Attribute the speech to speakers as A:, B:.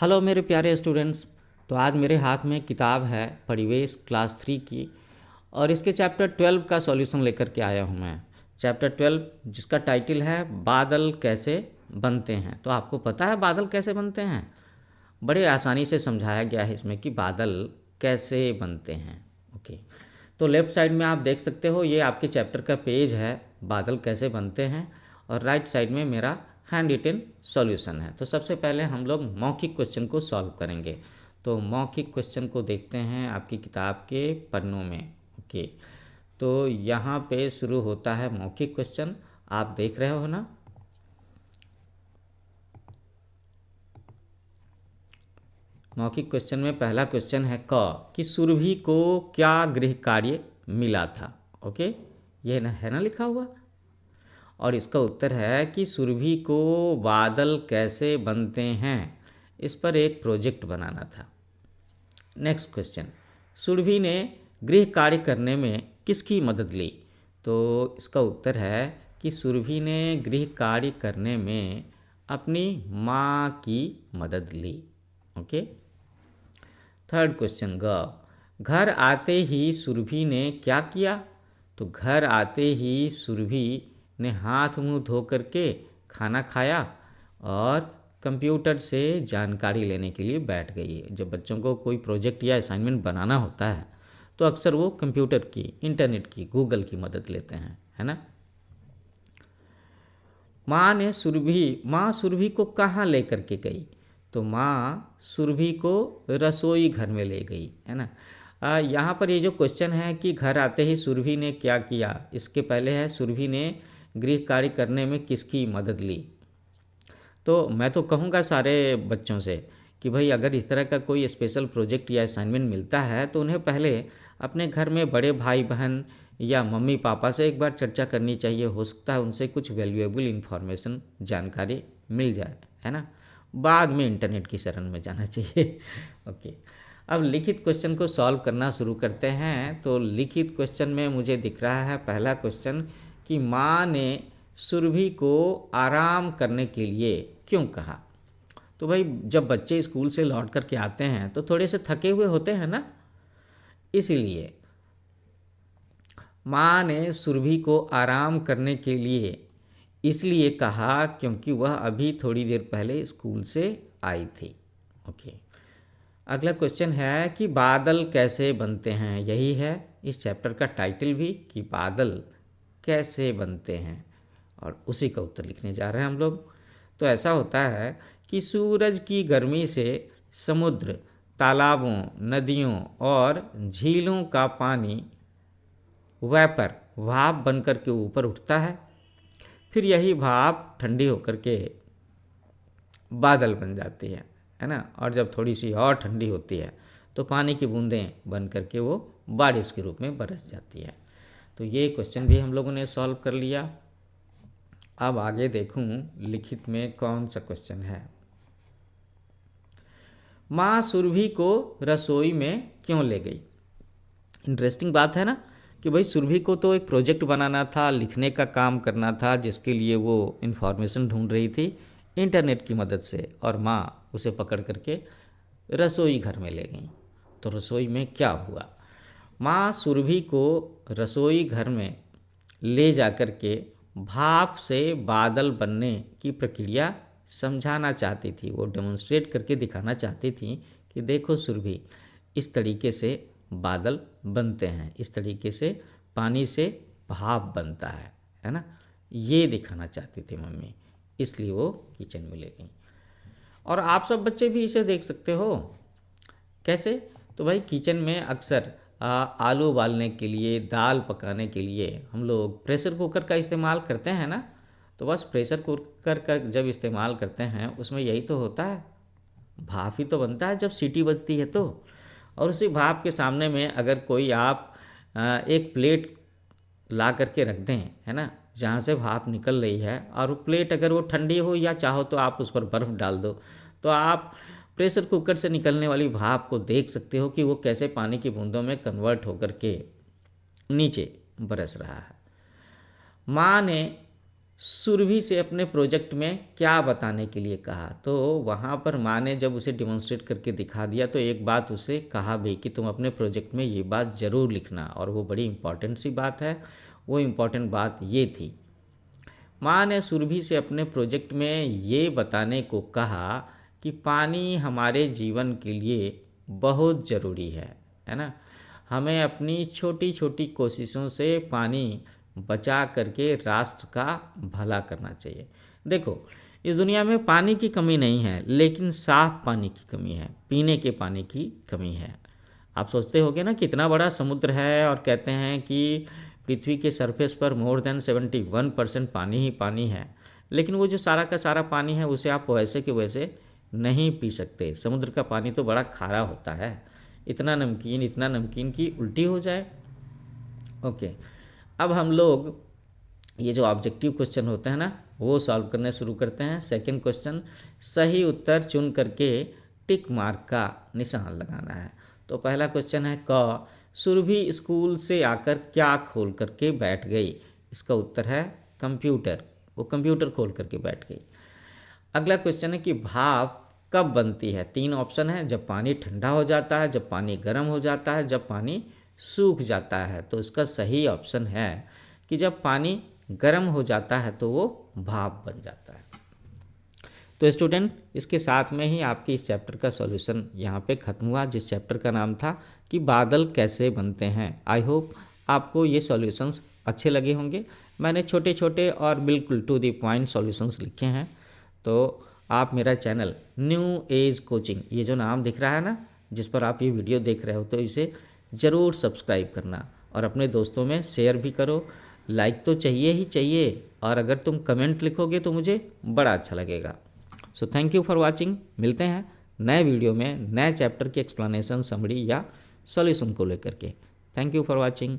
A: Hello मेरे प्यारे students. तो आज मेरे हाथ में किताब है परिवेश क्लास 3 की, और इसके चैप्टर 12 का सॉल्यूशन लेकर के आया हूँ मैं। चैप्टर 12 जिसका टाइटल है बादल कैसे बनते हैं। तो आपको पता है बादल कैसे बनते हैं? बड़े आसानी से समझाया गया है इसमें कि बादल कैसे बनते हैं। ओके, तो लेफ़्ट साइड में आप देख सकते हो, ये आपके चैप्टर का पेज है बादल कैसे बनते हैं, और राइट साइड में मेरा हैंड रिटन सॉल्यूशन है। तो सबसे पहले हम लोग मौखिक क्वेश्चन को सॉल्व करेंगे। तो मौखिक क्वेश्चन को देखते हैं आपकी किताब के पन्नों में। ओके, तो यहाँ पे शुरू होता है मौखिक क्वेश्चन, आप देख रहे हो ना। मौखिक क्वेश्चन में पहला क्वेश्चन है क कि सुरभि को क्या गृह कार्य मिला था। ओके, ये ना है ना लिखा हुआ, और इसका उत्तर है कि सुरभि को बादल कैसे बनते हैं, इस पर एक प्रोजेक्ट बनाना था। नेक्स्ट क्वेश्चन, सुरभि ने गृह कार्य करने में किसकी मदद ली। तो इसका उत्तर है कि सुरभि ने गृह कार्य करने में अपनी माँ की मदद ली। ओके, थर्ड क्वेश्चन घर आते ही सुरभि ने क्या किया। तो घर आते ही सुरभि ने हाथ मुंह धो करके खाना खाया और कंप्यूटर से जानकारी लेने के लिए बैठ गई। जब बच्चों को कोई प्रोजेक्ट या असाइनमेंट बनाना होता है तो अक्सर वो कंप्यूटर की, इंटरनेट की, गूगल की मदद लेते हैं, है ना। माँ सुरभि को कहाँ लेकर के गई। तो माँ सुरभि को रसोई घर में ले गई, है ना। यहाँ पर ये जो क्वेश्चन है कि घर आते ही सुरभि ने क्या किया, इसके पहले है सुरभि ने गृह कार्य करने में किसकी मदद ली। तो मैं तो कहूँगा सारे बच्चों से कि भाई अगर इस तरह का कोई स्पेशल प्रोजेक्ट या असाइनमेंट मिलता है तो उन्हें पहले अपने घर में बड़े भाई बहन या मम्मी पापा से एक बार चर्चा करनी चाहिए। हो सकता है उनसे कुछ वैल्यूएबल इन्फॉर्मेशन, जानकारी मिल जाए, है ना। बाद में इंटरनेट की शरण में जाना चाहिए। ओके, अब लिखित क्वेश्चन को सॉल्व करना शुरू करते हैं। तो लिखित क्वेश्चन में मुझे दिख रहा है पहला क्वेश्चन कि माँ ने सुरभि को आराम करने के लिए क्यों कहा। तो भाई जब बच्चे स्कूल से लौट करके आते हैं तो थोड़े से थके हुए होते हैं ना, इसीलिए माँ ने सुरभि को आराम करने के लिए इसलिए कहा क्योंकि वह अभी थोड़ी देर पहले स्कूल से आई थी। ओके, अगला क्वेश्चन है कि बादल कैसे बनते हैं। यही है इस चैप्टर का टाइटल भी, कि बादल कैसे बनते हैं, और उसी का उत्तर लिखने जा रहे हैं हम लोग। तो ऐसा होता है कि सूरज की गर्मी से समुद्र, तालाबों, नदियों और झीलों का पानी वेपर, भाप बनकर के ऊपर उठता है। फिर यही भाप ठंडी होकर के बादल बन जाती है ना। और जब थोड़ी सी और ठंडी होती है तो पानी की बूंदें बन करके वो बारिश के रूप में बरस जाती है। तो ये क्वेश्चन भी हम लोगों ने सॉल्व कर लिया। अब आगे देखूं लिखित में कौन सा क्वेश्चन है। माँ सुरभि को रसोई में क्यों ले गई। इंटरेस्टिंग बात है ना कि भाई सुरभि को तो एक प्रोजेक्ट बनाना था, लिखने का काम करना था, जिसके लिए वो इन्फॉर्मेशन ढूंढ रही थी इंटरनेट की मदद से, और माँ उसे पकड़ करके रसोई घर में ले गई। तो रसोई में क्या हुआ, माँ सुरभि को रसोई घर में ले जाकर के भाप से बादल बनने की प्रक्रिया समझाना चाहती थी। वो डेमोन्स्ट्रेट करके दिखाना चाहती थी कि देखो सुरभि, इस तरीके से बादल बनते हैं, इस तरीके से पानी से भाप बनता है ना। ये दिखाना चाहती थी मम्मी, इसलिए वो किचन में ले गई। और आप सब बच्चे भी इसे देख सकते हो। कैसे? तो भाई किचन में अक्सर आलू उबालने के लिए, दाल पकाने के लिए हम लोग प्रेशर कुकर का इस्तेमाल करते हैं ना। तो बस प्रेशर कुकर का जब इस्तेमाल करते हैं उसमें यही तो होता है, भाप ही तो बनता है जब सीटी बजती है तो। और उसी भाप के सामने में अगर कोई आप एक प्लेट ला करके रख दें, है ना, जहाँ से भाप निकल रही है, और वो प्लेट अगर वो ठंडी हो या चाहो तो आप उस पर बर्फ़ डाल दो, तो आप प्रेशर कुकर से निकलने वाली भाप को देख सकते हो कि वो कैसे पानी की बूंदों में कन्वर्ट होकर के नीचे बरस रहा है। माँ ने सुरभि से अपने प्रोजेक्ट में क्या बताने के लिए कहा। तो वहाँ पर माँ ने जब उसे डिमॉन्स्ट्रेट करके दिखा दिया तो एक बात उसे कहा भी कि तुम अपने प्रोजेक्ट में ये बात ज़रूर लिखना, और वो बड़ी इम्पॉर्टेंट सी बात है। वो इम्पॉर्टेंट बात ये थी, माँ ने सुरभि से अपने प्रोजेक्ट में ये बताने को कहा कि पानी हमारे जीवन के लिए बहुत ज़रूरी है ना। हमें अपनी छोटी छोटी कोशिशों से पानी बचा करके राष्ट्र का भला करना चाहिए। देखो, इस दुनिया में पानी की कमी नहीं है, लेकिन साफ पानी की कमी है, पीने के पानी की कमी है। आप सोचते होगे ना, कितना बड़ा समुद्र है और कहते हैं कि पृथ्वी के सरफेस पर मोर देन 71% पानी ही पानी है, लेकिन वो जो सारा का सारा पानी है उसे आप वैसे के वैसे नहीं पी सकते। समुद्र का पानी तो बड़ा खारा होता है, इतना नमकीन कि उल्टी हो जाए। ओके, अब हम लोग ये जो ऑब्जेक्टिव क्वेश्चन होते हैं ना, वो सॉल्व करने शुरू करते हैं। सेकंड क्वेश्चन, सही उत्तर चुन करके टिक मार्क का निशान लगाना है। तो पहला क्वेश्चन है क, सुरभि स्कूल से आकर क्या खोल करके बैठ गई। इसका उत्तर है कंप्यूटर, वो कंप्यूटर खोल करके बैठ गई। अगला क्वेश्चन है कि भाप कब बनती है। 3 ऑप्शन है, जब पानी ठंडा हो जाता है, जब पानी गर्म हो जाता है, जब पानी सूख जाता है। तो इसका सही ऑप्शन है कि जब पानी गर्म हो जाता है तो वो भाप बन जाता है। तो स्टूडेंट, इसके साथ में ही आपकी इस चैप्टर का सॉल्यूशन यहाँ पे ख़त्म हुआ, जिस चैप्टर का नाम था कि बादल कैसे बनते हैं। आई होप आपको ये सॉल्यूशंस अच्छे लगे होंगे। मैंने छोटे छोटे और बिल्कुल टू द पॉइंट सॉल्यूशंस लिखे हैं। तो आप मेरा चैनल न्यू एज कोचिंग, ये जो नाम दिख रहा है ना, जिस पर आप ये वीडियो देख रहे हो, तो इसे ज़रूर सब्सक्राइब करना और अपने दोस्तों में शेयर भी करो। लाइक तो चाहिए ही चाहिए, और अगर तुम कमेंट लिखोगे तो मुझे बड़ा अच्छा लगेगा। So thank you for watching. मिलते हैं नए वीडियो में नए चैप्टर की एक्सप्लेनेशन, समरी या सॉल्यूशन को लेकर के। Thank you for watching.